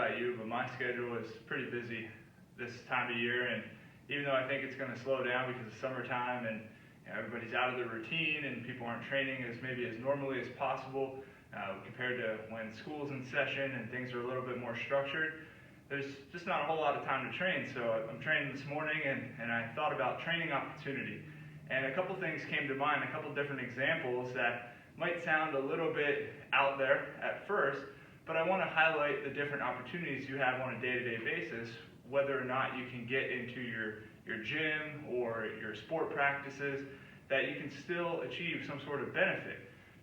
about you, but my schedule is pretty busy this time of year, and even though I think it's going to slow down because it's summertime and everybody's out of their routine and people aren't training as maybe as normally as possible compared to when school's in session and things are a little bit more structured, there's just not a whole lot of time to train. So I'm training this morning, and I thought about training opportunity. And a couple things came to mind, a couple different examples that might sound a little bit out there at first, but I want to highlight the different opportunities you have on a day-to-day basis, whether or not you can get into your gym or your sport practices, that you can still achieve some sort of benefit.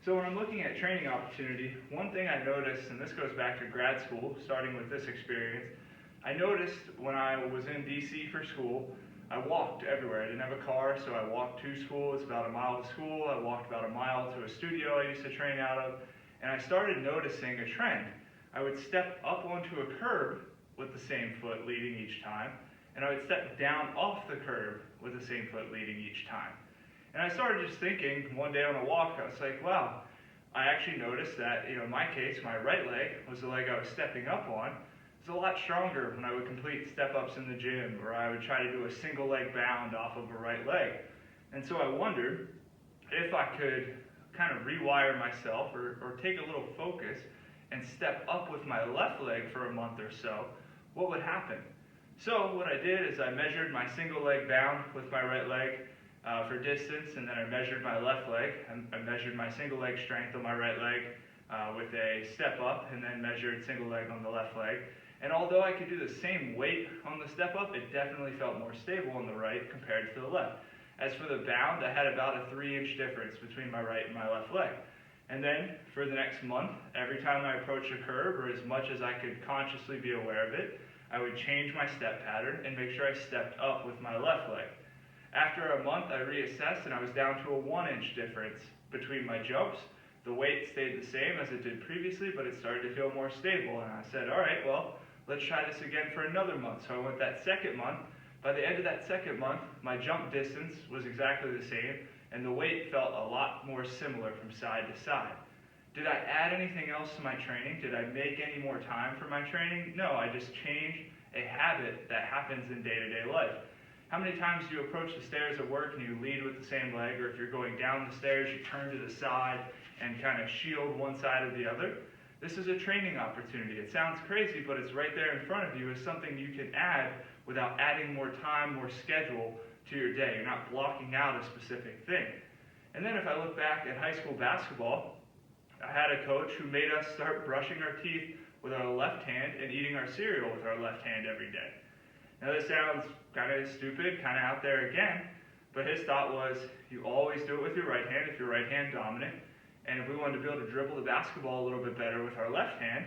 So when I'm looking at training opportunity, one thing I noticed, and this goes back to grad school, starting with this experience, I noticed when I was in DC for school, I walked everywhere. I didn't have a car, so I walked to school. It's about a mile to school. I walked about a mile to a studio I used to train out of, and I started noticing a trend. I would step up onto a curb with the same foot leading each time, and I would step down off the curb with the same foot leading each time. And I started just thinking one day on a walk, I was like, wow, I actually noticed that, in my case, my right leg was the leg I was stepping up on. It was a lot stronger when I would complete step-ups in the gym, or I would try to do a single leg bound off of a right leg. And so I wondered if I could kind of rewire myself or take a little focus and step up with my left leg for a month or so, what would happen? So what I did is I measured my single leg bound with my right leg for distance, and then I measured my left leg. I measured my single leg strength on my right leg with a step up, and then measured single leg on the left leg. And although I could do the same weight on the step up, it definitely felt more stable on the right compared to the left. As for the bound, I had about a 3-inch difference between my right and my left leg. And then for the next month, every time I approached a curb, or as much as I could consciously be aware of it, I would change my step pattern and make sure I stepped up with my left leg. After a month, I reassessed, and I was down to a 1-inch difference between my jumps. The weight stayed the same as it did previously, but it started to feel more stable. And I said, all right, well, let's try this again for another month. So I went that second month. By the end of that second month, my jump distance was exactly the same, and the weight felt a lot more similar from side to side. Did I add anything else to my training? Did I make any more time for my training? No, I just changed a habit that happens in day-to-day life. How many times do you approach the stairs at work and you lead with the same leg, or if you're going down the stairs, you turn to the side and kind of shield one side or the other? This is a training opportunity. It sounds crazy, but it's right there in front of you as something you can add without adding more time, more schedule to your day. You're not blocking out a specific thing. And then if I look back at high school basketball, I had a coach who made us start brushing our teeth with our left hand and eating our cereal with our left hand every day. Now this sounds kind of stupid, kind of out there again, but his thought was you always do it with your right hand if you're right hand dominant, and if we wanted to be able to dribble the basketball a little bit better with our left hand,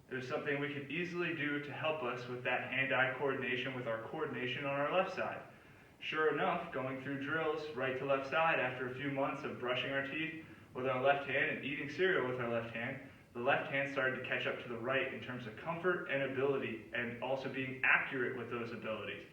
there's something we could easily do to help us with that hand-eye coordination, with our coordination on our left side. Sure enough, going through drills right to left side after a few months of brushing our teeth with our left hand and eating cereal with our left hand, the left hand started to catch up to the right in terms of comfort and ability, and also being accurate with those abilities.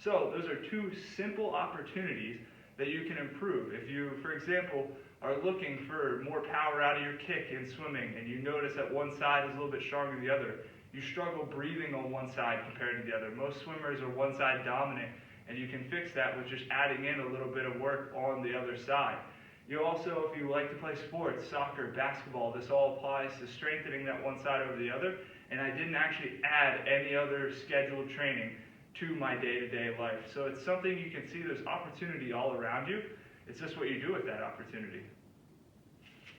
So those are two simple opportunities that you can improve. If you, for example, are looking for more power out of your kick in swimming, and you notice that one side is a little bit stronger than the other, you struggle breathing on one side compared to the other. Most swimmers are one side dominant, and you can fix that with just adding in a little bit of work on the other side. You also, if you like to play sports, soccer, basketball, this all applies to strengthening that one side over the other, and I didn't actually add any other scheduled training to my day-to-day life. So it's something you can see there's opportunity all around you. It's just what you do with that opportunity.